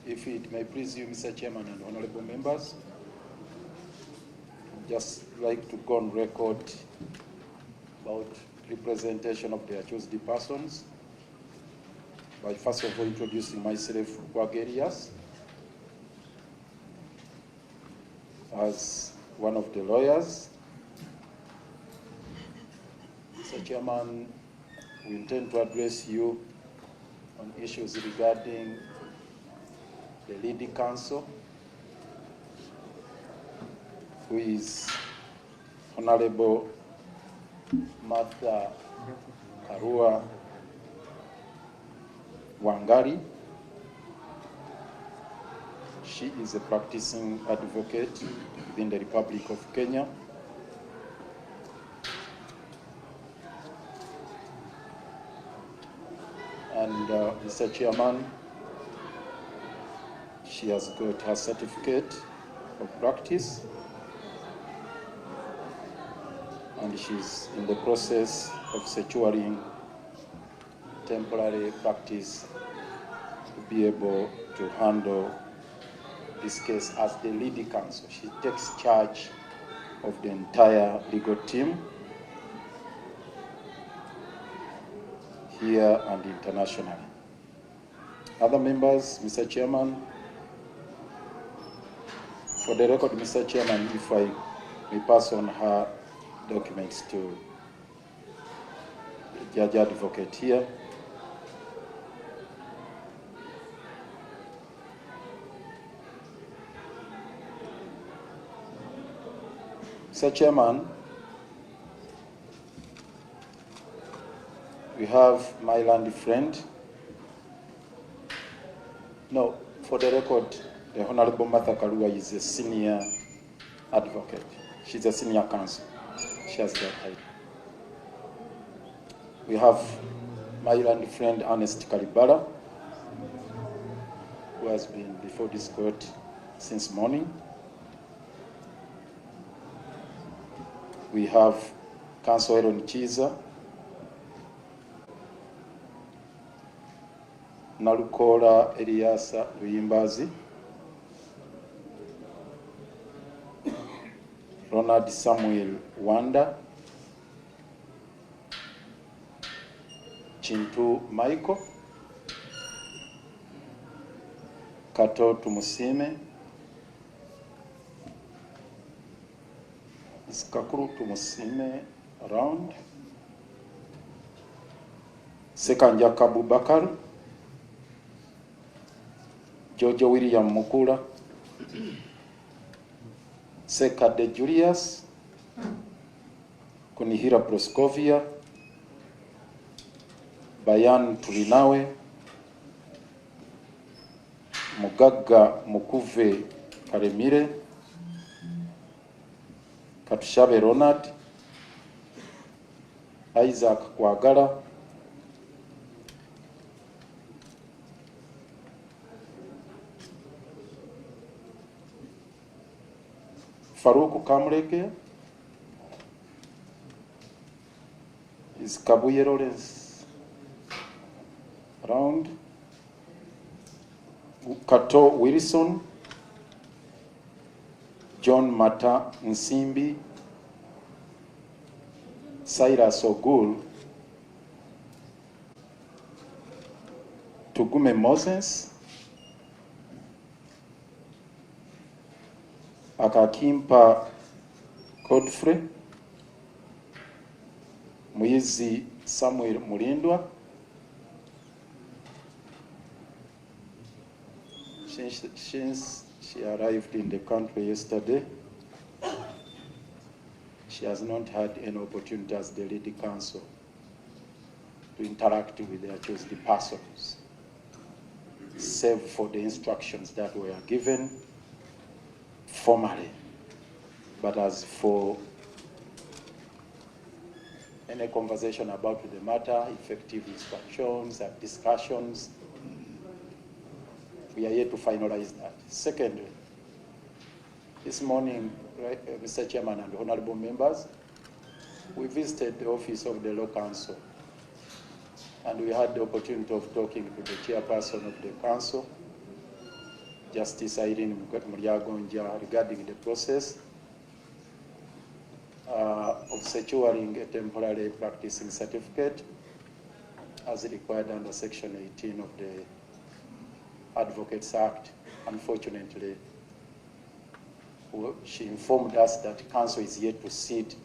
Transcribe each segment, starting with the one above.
If it may please you, Mr. Chairman and honorable members, I'd just like to go on record about representation of the accused persons by first of all introducing myself, Wagerias, as one of the lawyers. Mr. Chairman, we intend to address you on issues regarding the lead counsel, who is Honorable Martha Karua Wangari. She is a practicing advocate within the Republic of Kenya. And Mr. Chairman, she has got her certificate of practice, and she's in the process of securing temporary practice to be able to handle this case as the lead counsel. She takes charge of the entire legal team here and internationally. Other members, Mr. Chairman, for the record, Mr. Chairman, if I may pass on her documents to the judge advocate here. Mr. Chairman, we have my land friend. No, for the record, the Honorable Martha Karua is a senior advocate. She's a senior counsel. She has that title. We have my land friend Ernest Kalibala, who has been before this court since morning. We have Counsel Aaron Chiza, Nalukola Eliasa Luyimbazi, Ronald Samuel Wanda, Chintu Michael, Kato Tumusime, is Kakuru Tumusime around, Sekanja Kabubakar, Jojo William Mukula, Sekade Julius, Kunihira Proskovia, Bayan Tulinawe, Mugaga Mukuve Karemire, Katushabe Ronald, Isaac Kwagala, Faruku Kamreke, is Kabuye Lawrence around, Kato Wilson, John Mata Nsimbi, Cyrus Ogul, Tugume Moses, Akakimpa Godfrey, Muizi Samuel Mulindwa, since she arrived in the country yesterday, she has not had any opportunity as the lead counsel to interact with the accused persons, save for the instructions that were given formally. But as for any conversation about the matter, effective instructions and discussions, we are yet to finalize that. Secondly, this morning, Mr. Chairman and honorable members, we visited the office of the law counsel, and we had the opportunity of talking to the chairperson of the council Justice Irene Mulyagonja regarding the process of securing a temporary practicing certificate as required under Section 18 of the Advocates Act. Unfortunately, she informed us that counsel is yet to sit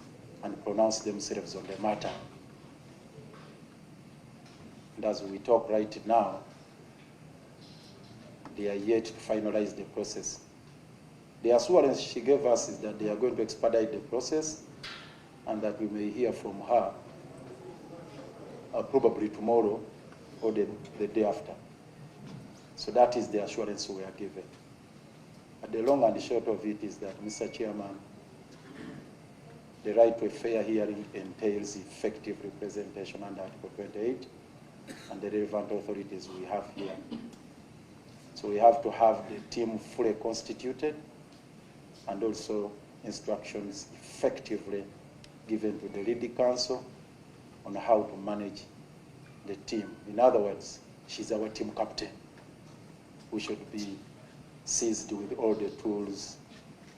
and pronounce themselves on the matter. And as we talk right now, they are yet to finalize the process. The assurance she gave us is that they are going to expedite the process and that we may hear from her probably tomorrow or the day after. So that is the assurance we are given. But the long and short of it is that, Mr. Chairman, the right to a fair hearing entails effective representation under Article 28 and the relevant authorities we have here. So we have to have the team fully constituted and also instructions effectively given to the lead counsel on how to manage the team. In other words, she's our team captain, who should be seized with all the tools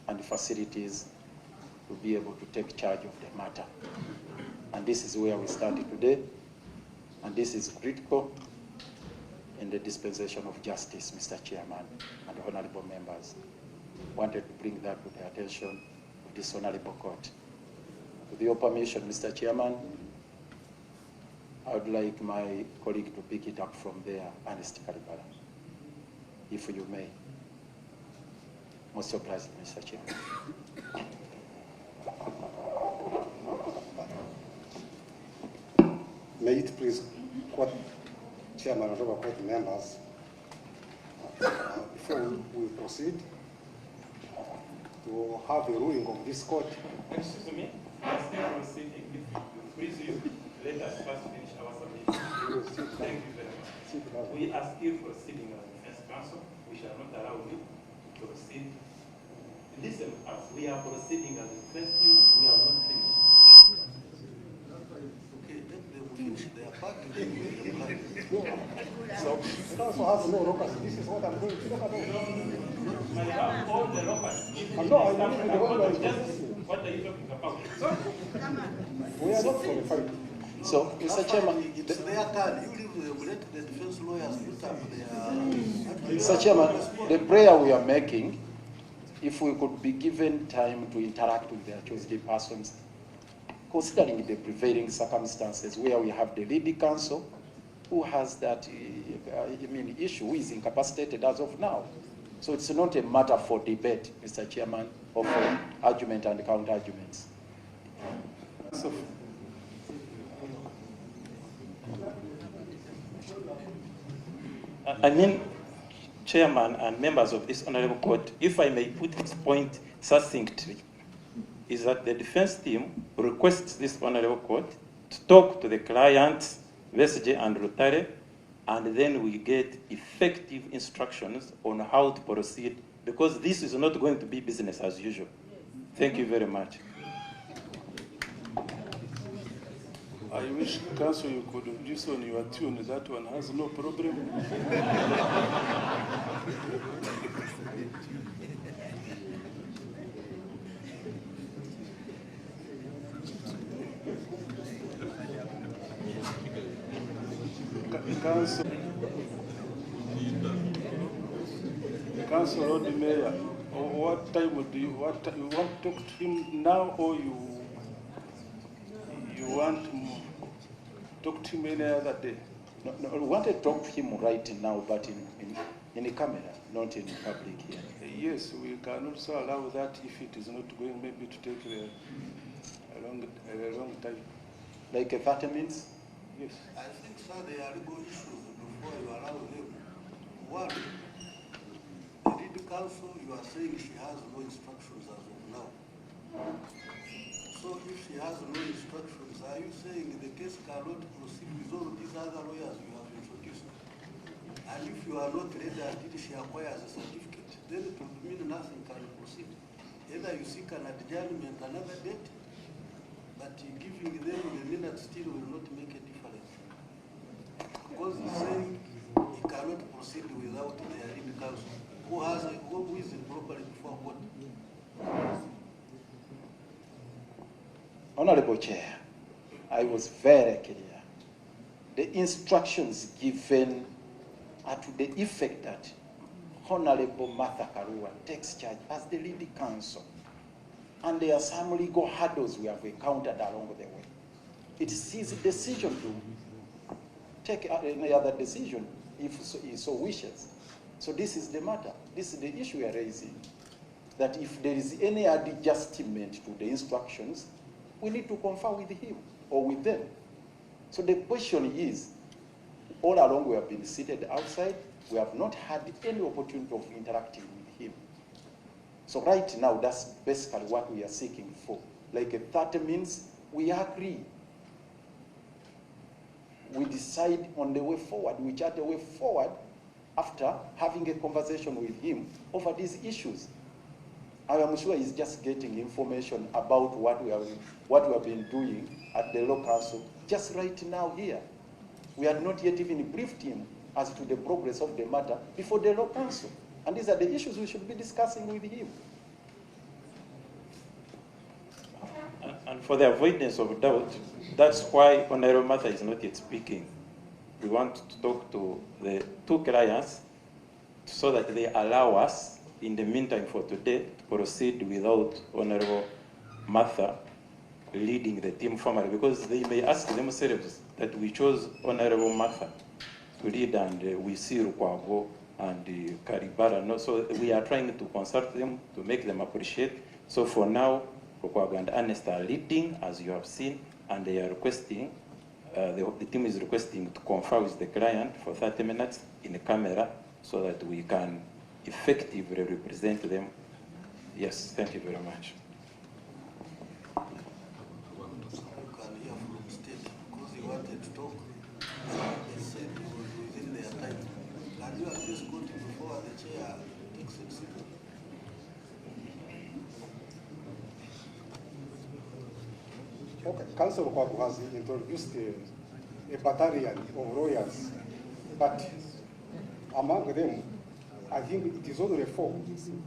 and facilities to be able to take charge of the matter. And this is where we stand today, and this is critical in the dispensation of justice, Mr. Chairman and honorable members. Wanted to bring that to the attention of this honorable court. With your permission, Mr. Chairman, I would like my colleague to pick it up from there, Ernest Karibala, if you may. Most obliged, Mr. Chairman. May it please, Court Chairman and other court members, before we proceed to have a ruling of this court. Excuse me, we are still proceeding. Please, let us first finish our submission. Thank you very much. We are still proceeding as defense counsel. We shall not allow you to proceed. Listen, as we are proceeding as a defense team, we are not finished. Okay, let them finish their part. So, the council has no locus. This is what I'm going to talk about. I have all the locals. What are you talking about? We are not for the fight. So, Mr. Chairman, It's their turn. You leave them, let the defense lawyers put up their... Mr. Chairman, the prayer we are making, if we could be given time to interact with their chosen persons, considering the prevailing circumstances where we have the lead counsel who has that issue, who is incapacitated as of now. So it's not a matter for debate, Mr. Chairman, or for argument and counter-arguments. So, I mean, Chairman and members of this honorable court, if I may put this point succinctly, is that the defense team requests this honorable court to talk to the clients, Besigye and Rotary, and then we get effective instructions on how to proceed, because this is not going to be business as usual. Thank you very much. I wish, Council, you could reduce on your tune. That one has no problem. Council, Lord Mayor, what time do you want to talk to him now, or you want to talk to him any other day? No, we want to talk to him right now, but in the camera, not in public here. Yes, we can also allow that if it is not going maybe to take a long time. Like 30 minutes? Yes. I think, sir, there are legal issues before you allow them. One, the lead counsel, you are saying she has no instructions as of now. So if she has no instructions, are you saying the case cannot proceed with all these other lawyers you have introduced? And if you are not ready until she acquires a certificate, then it will mean nothing can proceed. Either you seek an adjournment another date, but giving them the minutes still will not make a difference. Because he's saying he cannot proceed without their lead counsel, who has court. Honorable Chair, I was very clear. The instructions given are to the effect that Honorable Martha Karua takes charge as the lead counsel. And there are some legal hurdles we have encountered along the way. It is his decision to take any other decision if he so wishes. So this is the matter. This is the issue we are raising. That if there is any adjustment to the instructions, we need to confer with him or with them. So the question is, all along we have been seated outside, we have not had any opportunity of interacting with him. So right now, that's basically what we are seeking for. Like that means we agree. We decide on the way forward, we chart the way forward after having a conversation with him over these issues. I am sure he's just getting information about what we have been doing at the law council just right now here. We had not yet even briefed him as to the progress of the matter before the law council. And these are the issues we should be discussing with him. And for the avoidance of doubt, that's why Honorable Martha is not yet speaking. We want to talk to the two clients so that they allow us, in the meantime for today, to proceed without Honorable Martha leading the team formally, because they may ask themselves that we chose Honorable Martha to lead and we see Rukwago and Karibara. No? So we are trying to consult them to make them appreciate. So for now, Rukwago and Ernest are leading, as you have seen, and they are requesting, the team is requesting to confer with the client for 30 minutes in the camera so that we can effectively represent them. Yes, thank you very much. You can hear from state because he wanted to talk. They said he was within their time. Can you at least go to before the chair takes it? Okay, Council Kwaku has introduced a battalion of lawyers, but among them, I think it is only 4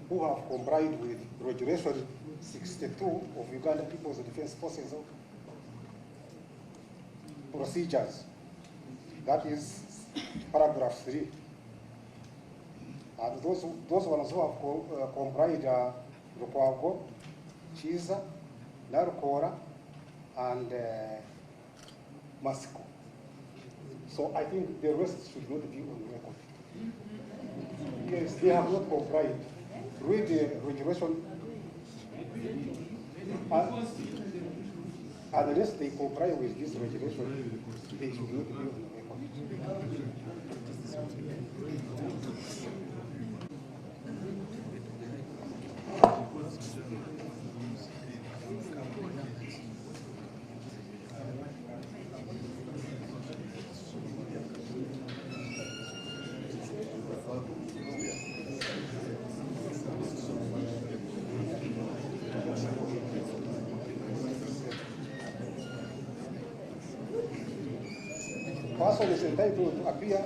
who have complied with Regulation 62 of Uganda People's Defense Forces procedures. That is paragraph 3. And those ones who have complied are Rukwago, Chiza, Narukora, and Masiko. So I think the rest should not be on record. Yes, they have not complied. Read the regulation. Unless they comply with this regulation, they should not be on record. Person is entitled to appear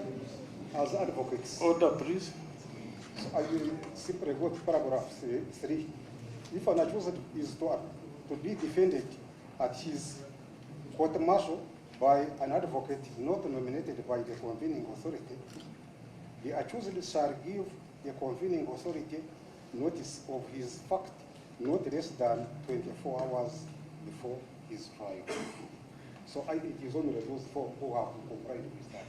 as advocates. Order, please. So I will simply go to paragraph 3. If an accused is to be defended at his court-martial by an advocate not nominated by the convening authority, the accused shall give the convening authority notice of his fact not less than 24 hours before his trial. So it is only those 4 who have complied with that.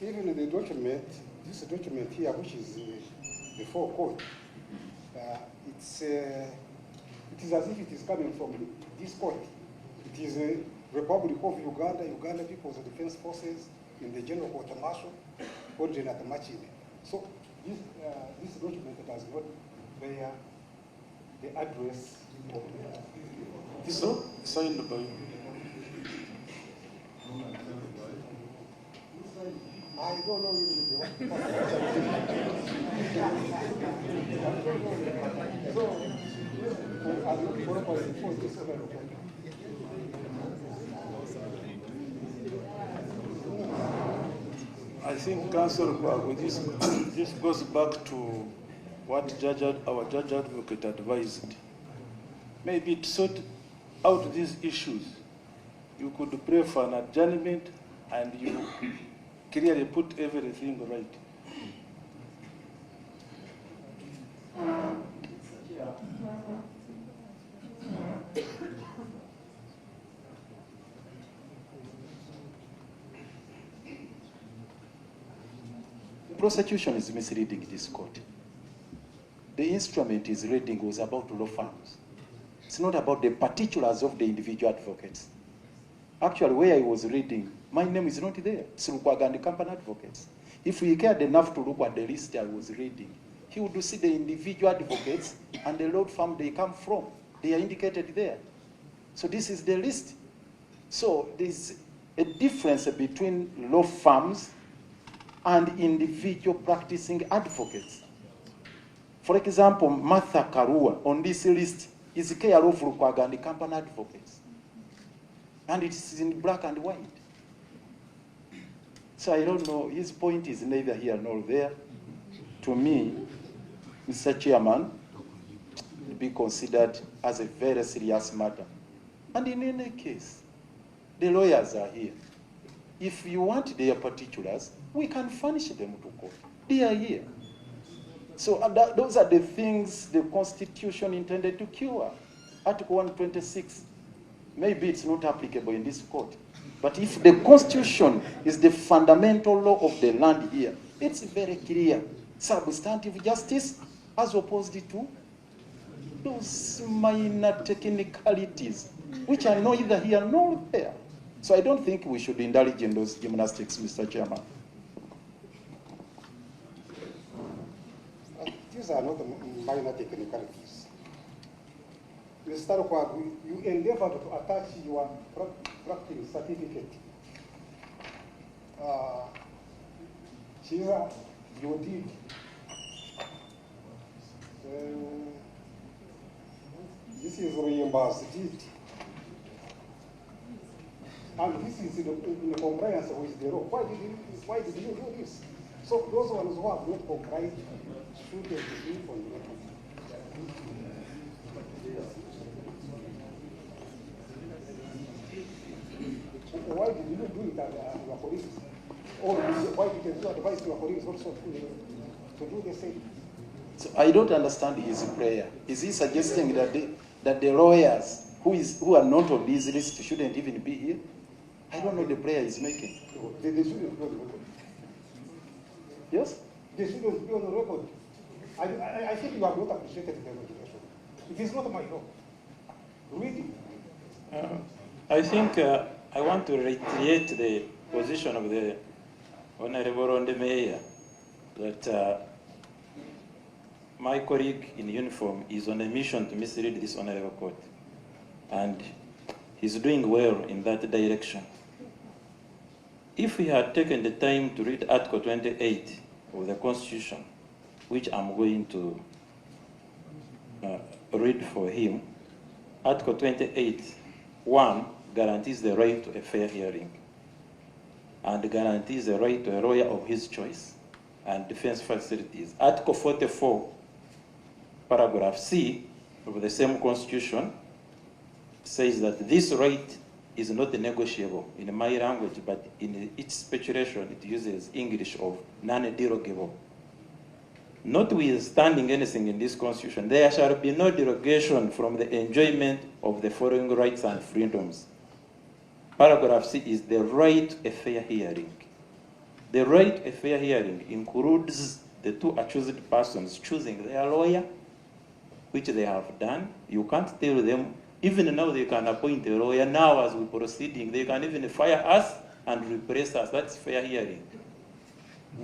Even the document, this document here, which is before court, it is as if it is coming from this court. It is a Republic of Uganda, Uganda People's Defense Forces, in the General Court Martial, ordered at Machine. So this document does not bear the address of the... So, signed by... I don't know if you want. think, Counsel, this goes back to what our judge advocate advised. Maybe to sort out these issues, you could pray for an adjournment and you clearly put everything right. The prosecution is misleading this court. The instrument is reading was about law firms. It's not about the particulars of the individual advocates. Actually, where I was reading, my name is not there. It's Lukwaga Company Advocates. If we cared enough to look at the list I was reading, he would see the individual advocates and the law firm they come from. They are indicated there. So this is the list. So there's a difference between law firms and individual practicing advocates. For example, Martha Karua on this list is care of Lukwaga Company Advocates. And it is in black and white. So I don't know, his point is neither here nor there. To me, Mr. Chairman, it be considered as a very serious matter. And in any case, the lawyers are here. If you want their particulars, we can furnish them to court. They are here. So those are the things the Constitution intended to cure. Article 126. Maybe it's not applicable in this court. But if the Constitution is the fundamental law of the land here, it's very clear. Substantive justice as opposed to those minor technicalities, which are neither here nor there. So I don't think we should indulge in those gymnastics, Mr. Chairman. These are not minor technicalities. Mr. Kwagu, you endeavored to attach your practice certificate. Here, you did. This is reimbursed deed. And this is in compliance with the law. Why did you do this? So those ones who have not complied should have been for you. Why did you do it at your colleagues? Or why did you advise your colleagues also to do the same? So I don't understand his prayer. Is he suggesting that the lawyers who are not on this list shouldn't even be here? I don't know the prayer he's making. They shouldn't be on the record. Yes? They shouldn't be on the record. I think you have not appreciated the regulation. It is not my law. Read it. I think I want to reiterate the position of the Honorable Ronde Mayor that my colleague in uniform is on a mission to mislead this Honorable Court. And he's doing well in that direction. If he had taken the time to read Article 28 of the Constitution, which I'm going to read for him, Article 28(1) guarantees the right to a fair hearing and guarantees the right to a lawyer of his choice and defense facilities. Article 44, paragraph C of the same Constitution says that this right is not negotiable in my language, but in its speculation it uses English of non-derogable. Notwithstanding anything in this Constitution, there shall be no derogation from the enjoyment of the following rights and freedoms. Paragraph C is the right to a fair hearing. The right to a fair hearing includes the two accused persons choosing their lawyer, which they have done. You can't tell them, even now they can appoint a lawyer. Now as we're proceeding, they can even fire us and replace us. That's fair hearing.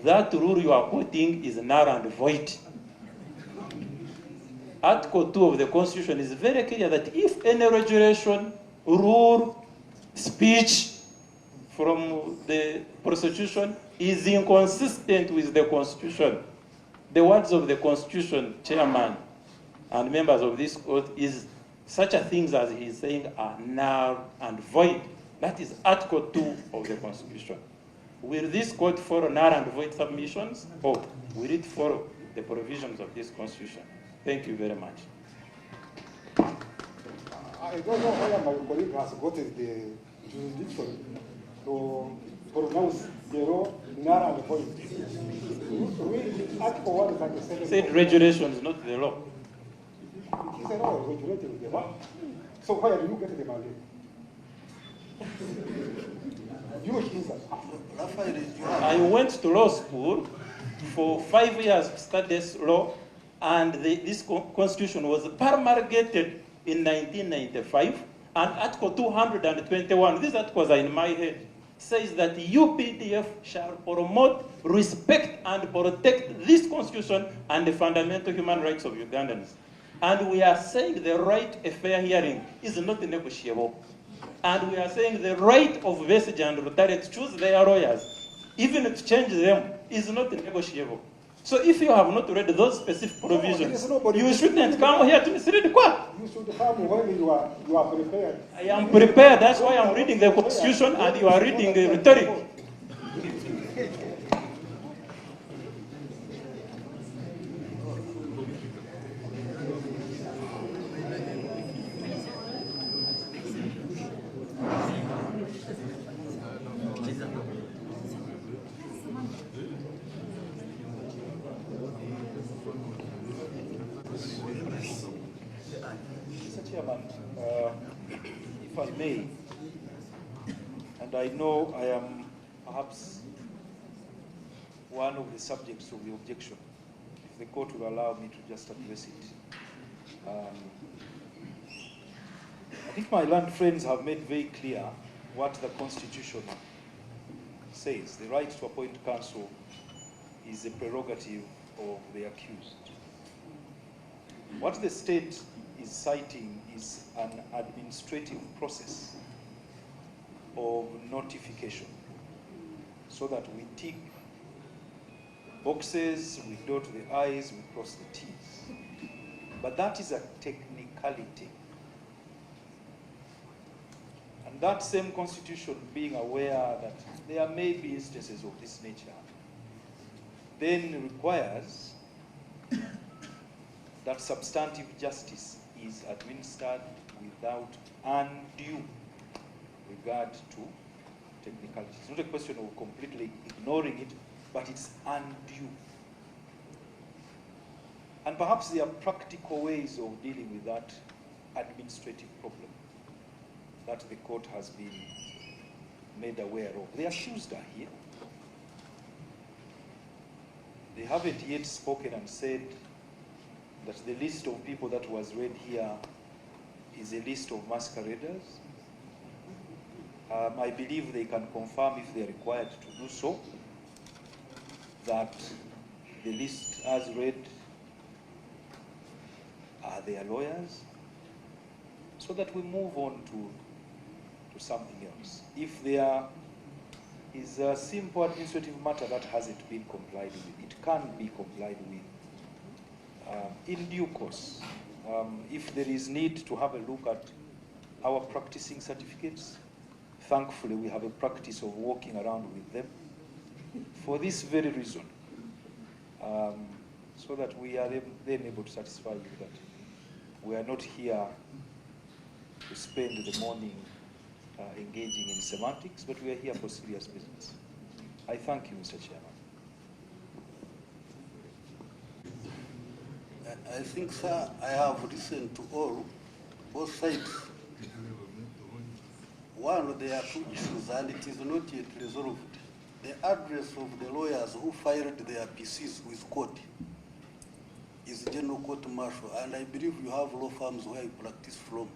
That rule you are quoting is null and void. Article 2 of the Constitution is very clear that if any regulation, rule, speech from the prosecution is inconsistent with the Constitution, the words of the Constitution, Chairman and members of this court, is such a things as he is saying are null and void. That is Article 2 of the Constitution. will this court follow null and void submissions, or will it follow the provisions of this constitution? Thank you very much. I don't know whether my colleague has gotten the jurisdiction to pronounce the law null and void. We Article 137. Said regulations, not the law. It is a law regulating the law. So where do you get the mandate? You answer. Raphael, you have I went to law school for 5 years to study law, and this constitution was promulgated in 1995, and Article 221, these articles are in my head, says that UPDF shall promote, respect, and protect this constitution and the fundamental human rights of Ugandans. And we are saying the right to a fair hearing is not negotiable. And we are saying the right of Besigye and Rotary to choose their lawyers, even to change them, is not negotiable. So if you have not read those specific provisions, you shouldn't come here to mislead the court. You should come when you are prepared. I am prepared. That's why I'm reading the constitution and you are reading the rhetoric. Mr. Chairman, if I may, and I know I am perhaps one of the subjects of the objection, if the court will allow me to just address it. I think my learned friends have made very clear what the Constitution says. The right to appoint counsel is a prerogative of the accused. What the state is citing is an administrative process of notification, so that we tick boxes, we dot the I's, we cross the T's. But that is a technicality. And that same constitution, being aware that there may be instances of this nature, then requires that substantive justice is administered without undue regard to technicality. It's not a question of completely ignoring it, but it's undue. And perhaps there are practical ways of dealing with that administrative problem that the court has been made aware of. The accused are here. They haven't yet spoken and said that the list of people that was read here is a list of masqueraders. I believe they can confirm, if they are required to do so, that the list as read are their lawyers, so that we move on to something else. If there is a simple administrative matter that hasn't been complied with, it can be complied with in due course. If there is need to have a look at our practicing certificates, thankfully we have a practice of walking around with them for this very reason, so that we are then able to satisfy you that we are not here to spend the morning engaging in semantics, but we are here for serious business. I thank you, Mr. Chairman. I think, sir, I have listened to all, both sides. One, there are two issues, and it is not yet resolved. The address of the lawyers who filed their PCs with court is General Court Martial, and I believe you have law firms where you practice from.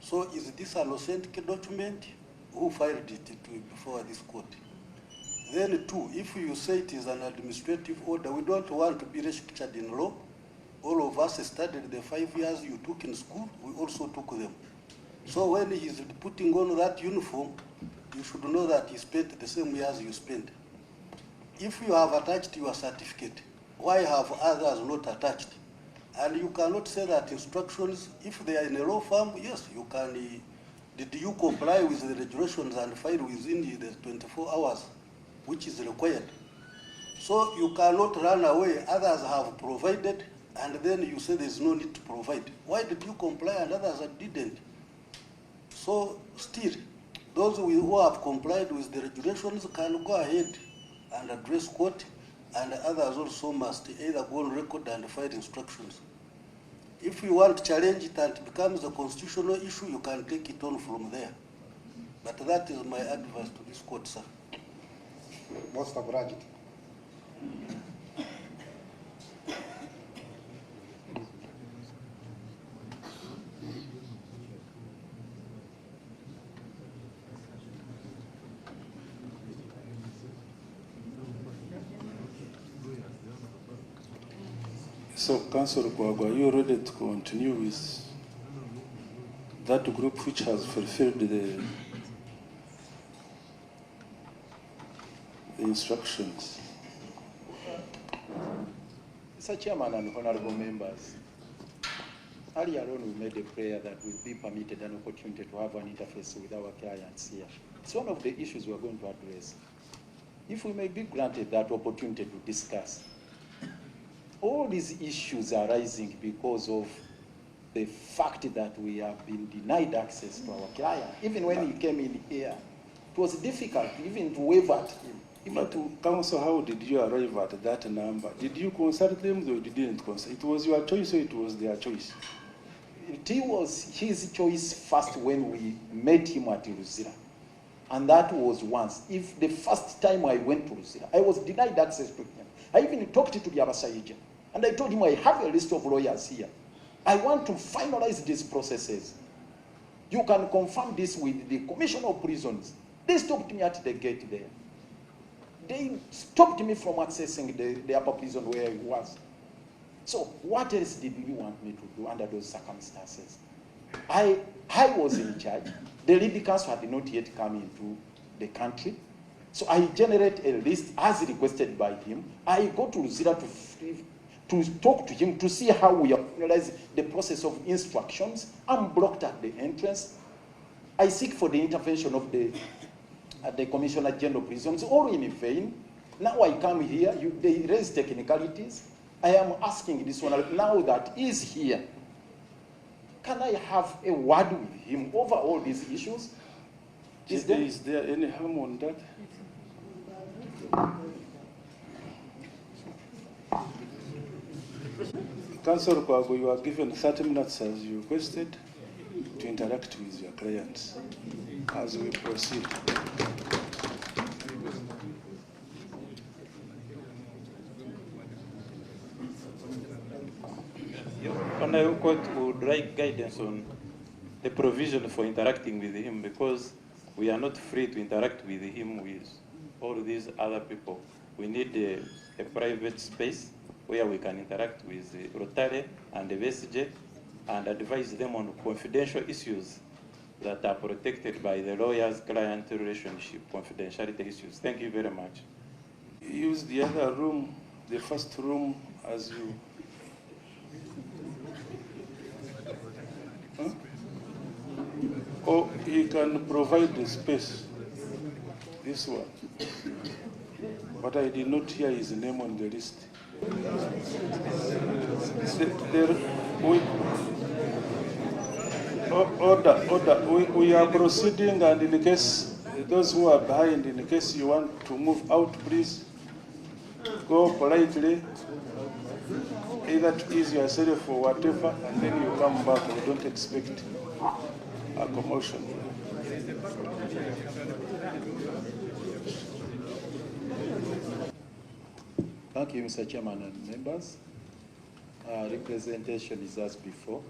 So is this an authentic document? Who filed it before this court? Then two, if you say it is an administrative order, we don't want to be restricted in law. All of us studied the 5 years you took in school, we also took them. So when he's putting on that uniform, you should know that he spent the same years you spent. If you have attached your certificate, why have others not attached? And you cannot say that instructions, if they are in a law firm, yes, you can. Did you comply with the regulations and file within the 24 hours? which is required. So you cannot run away. Others have provided, and then you say there's no need to provide. Why did you comply and others didn't? So still, those who have complied with the regulations can go ahead and address court, and others also must either go on record and file instructions. If you want to challenge it and it becomes a constitutional issue, you can take it on from there. But that is my advice to this court, sir. Most obliged. So, Councillor Karua, are you ready to continue with that group which has fulfilled the instructions? Mr. Chairman and honorable members, earlier on we made a prayer that we be permitted an opportunity to have an interface with our clients here. It's one of the issues we're going to address. If we may be granted that opportunity to discuss, all these issues are rising because of the fact that we have been denied access to our client. Even when he came in here, it was difficult even to wave at him. But Council, how did you arrive at that number? Did you consult them or you didn't consult? It was your choice or it was their choice? It was his choice first when we met him at Luzira. And that was once. If the first time I went to Luzira, I was denied access to him. I even talked to the Besigye, and I told him I have a list of lawyers here. I want to finalize these processes. You can confirm this with the Commissioner of Prisons. They stopped me at the gate there. They stopped me from accessing the upper prison where I was. So what else did you want me to do under those circumstances? I was in charge. The lead counsel had not yet come into the country. So I generate a list as requested by him. I go to Luzira to talk to him to see how we finalize the process of instructions. I'm blocked at the entrance. I seek for the intervention of the Commissioner General of Prisons, all in vain. Now I come here, they raise technicalities. I am asking this one, now that he's here, can I have a word with him over all these issues? Is there any harm on that? Councillor Karua, you are given 30 minutes as you requested to interact with your clients as we proceed. Honorable Court would like guidance on the provision for interacting with him, because we are not free to interact with him with all these other people. We need a private space where we can interact with Rotary and the Besigye and advise them on confidential issues that are protected by the lawyers-client relationship, confidentiality issues. Thank you very much. Use the other room, the first room, as you... Huh? Or he can provide the space, this one. But I did not hear his name on the list. We are proceeding, and in case those who are behind, in case you want to move out, please go politely, either to ease yourself or whatever, and then you come back. We don't expect a commotion. Thank you, Mr. Chairman and members. Representation is as before.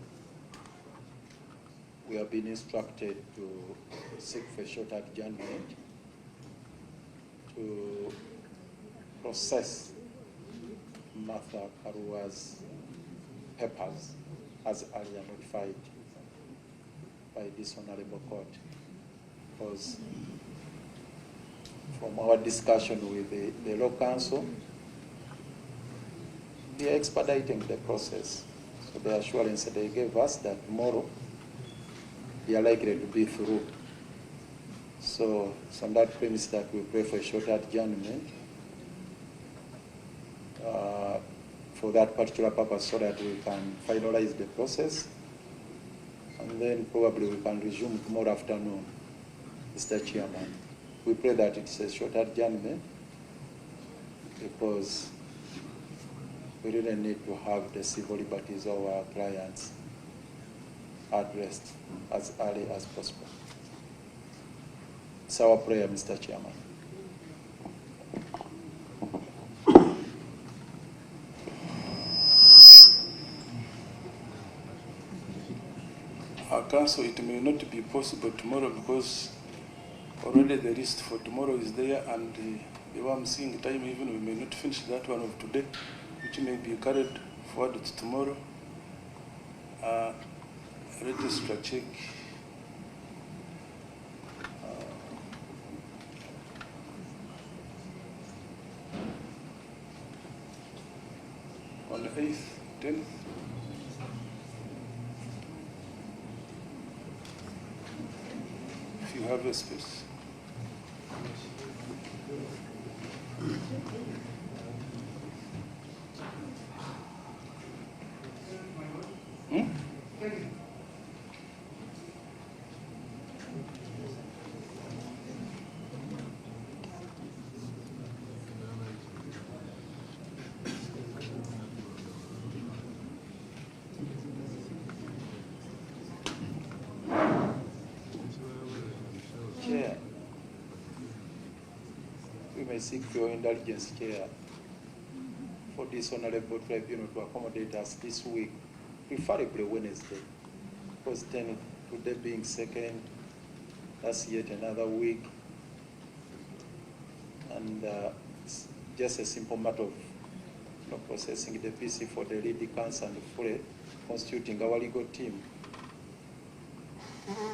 We have been instructed to seek for short adjournment to process Martha Karua's papers as earlier notified by this honorable court. Because from our discussion with the law counsel, they are expediting the process. So the assurance they gave us that tomorrow they are likely to be through. So it's on that premise that we pray for a short adjournment for that particular purpose so that we can finalize the process. And then probably we can resume tomorrow afternoon, Mr. Chairman. We pray that it's a short adjournment because we really need to have the civil liberties of our clients addressed as early as possible. It's our prayer, Mr. Chairman. Our counsel, it may not be possible tomorrow because already the list for tomorrow is there, and the way I'm seeing time, even we may not finish that one of today, which may be carried forward to tomorrow. Register check. On the 8th, 10th. If you have a space. Chair, we may seek your indulgence, Chair, for this honorable tribunal to accommodate us this week, preferably Wednesday, because then today being second, that's yet another week, and it's just a simple matter of processing the PC for the lead counsel and fully constituting our legal team.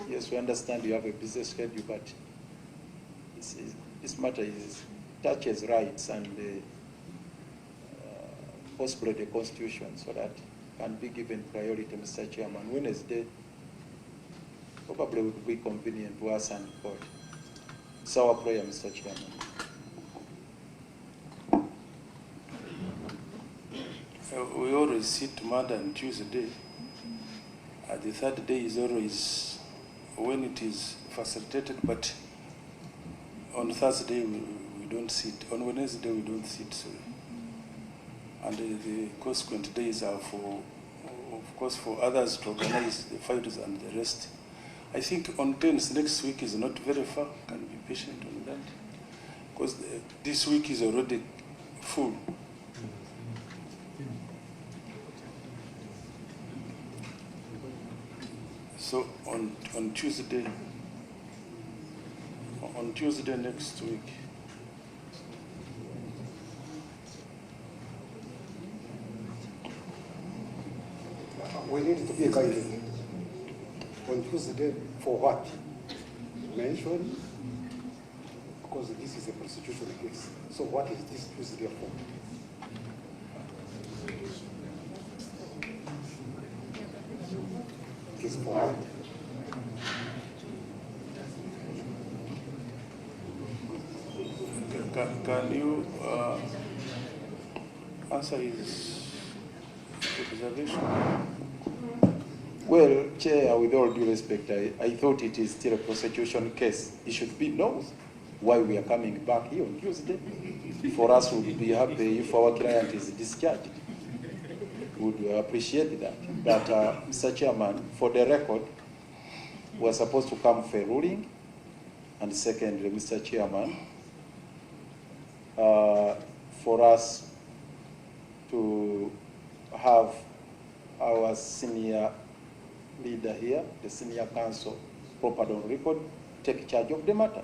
Yes, we understand you have a busy schedule, but this matter touches rights and possibly the Constitution, so that can be given priority, Mr. Chairman. Wednesday probably would be convenient to us and court. It's our prayer, Mr. Chairman. We always sit Monday and Tuesday. The third day is always when it is facilitated, but on Thursday we don't sit. On Wednesday we don't sit, sorry. And the consequent days are for, of course, for others to organize the files and the rest. I think on 10th next week is not very far. Can be patient on that, because this week is already full. So on Tuesday next week. We need to be guided on Tuesday for what? Mention, because this is a prosecution case. So what is this Tuesday for? It is for what? Can you answer his observation? Well, Chair, with all due respect, I thought it is still a prosecution case. It should be known why we are coming back here on Tuesday. For us, we would be happy if our client is discharged. We would appreciate that. But, Mr. Chairman, for the record, we are supposed to come for a ruling. And secondly, Mr. Chairman, for us to have our senior leader here, the senior counsel, properly on record, take charge of the matter.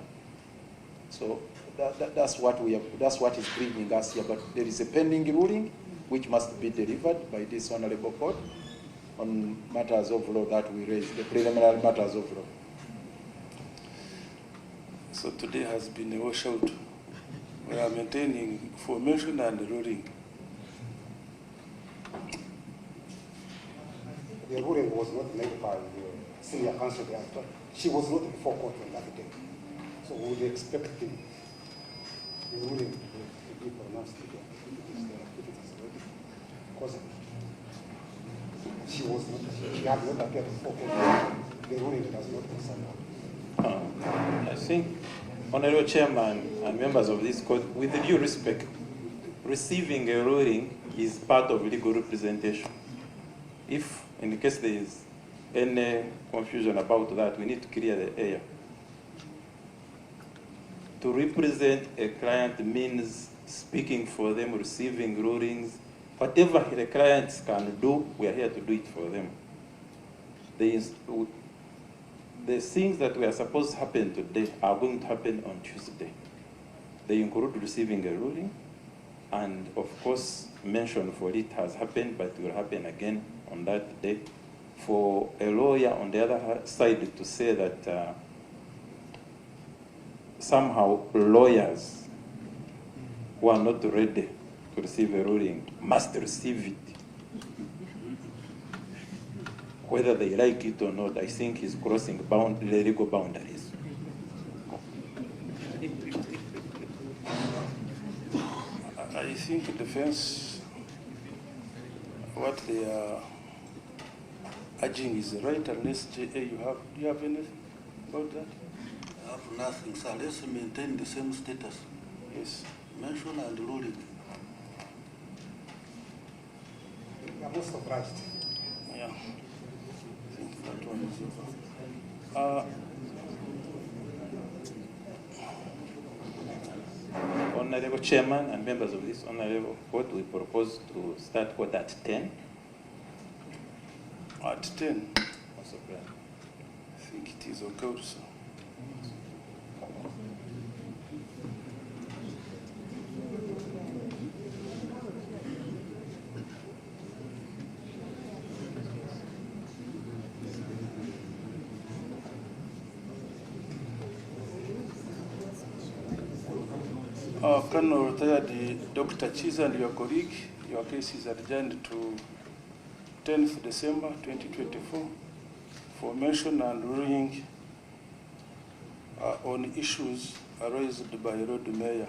So that's what we have, that's what is bringing us here. But there is a pending ruling which must be delivered by this honorable court on matters of law that we raised, the preliminary matters of law. So today has been a washout. We are maintaining formation and ruling. The ruling was not made by the senior counsel director. She was not before court on that day. So we would expect the ruling to be pronounced again if it is ready. Because she had not appeared before court. The ruling does not concern her. I think, Honorable Chairman and members of this court, with due respect, receiving a ruling is part of legal representation. If, in case there is any confusion about that, we need to clear the air. To represent a client means speaking for them, receiving rulings. Whatever the clients can do, we are here to do it for them. The things that were supposed to happen today are going to happen on Tuesday. They include receiving a ruling, and of course, mention for it has happened, but it will happen again on that day. For a lawyer on the other side to say that somehow lawyers who are not ready to receive a ruling must receive it, whether they like it or not, I think is crossing the legal boundaries. I think the defense, what they are urging is right, unless JA, do you have anything about that? I have nothing, sir. Let's maintain the same status. Yes. Mention and ruling. You are most obliged. Yeah. I think that one is over. Honorable Chairman and members of this honorable court, we propose to start court at 10. At 10, Also, I think it is okay also. Colonel retired Dr. Chiza and your colleague, your case is adjourned to 10th December 2024 for mention and ruling on issues raised by Road Mayor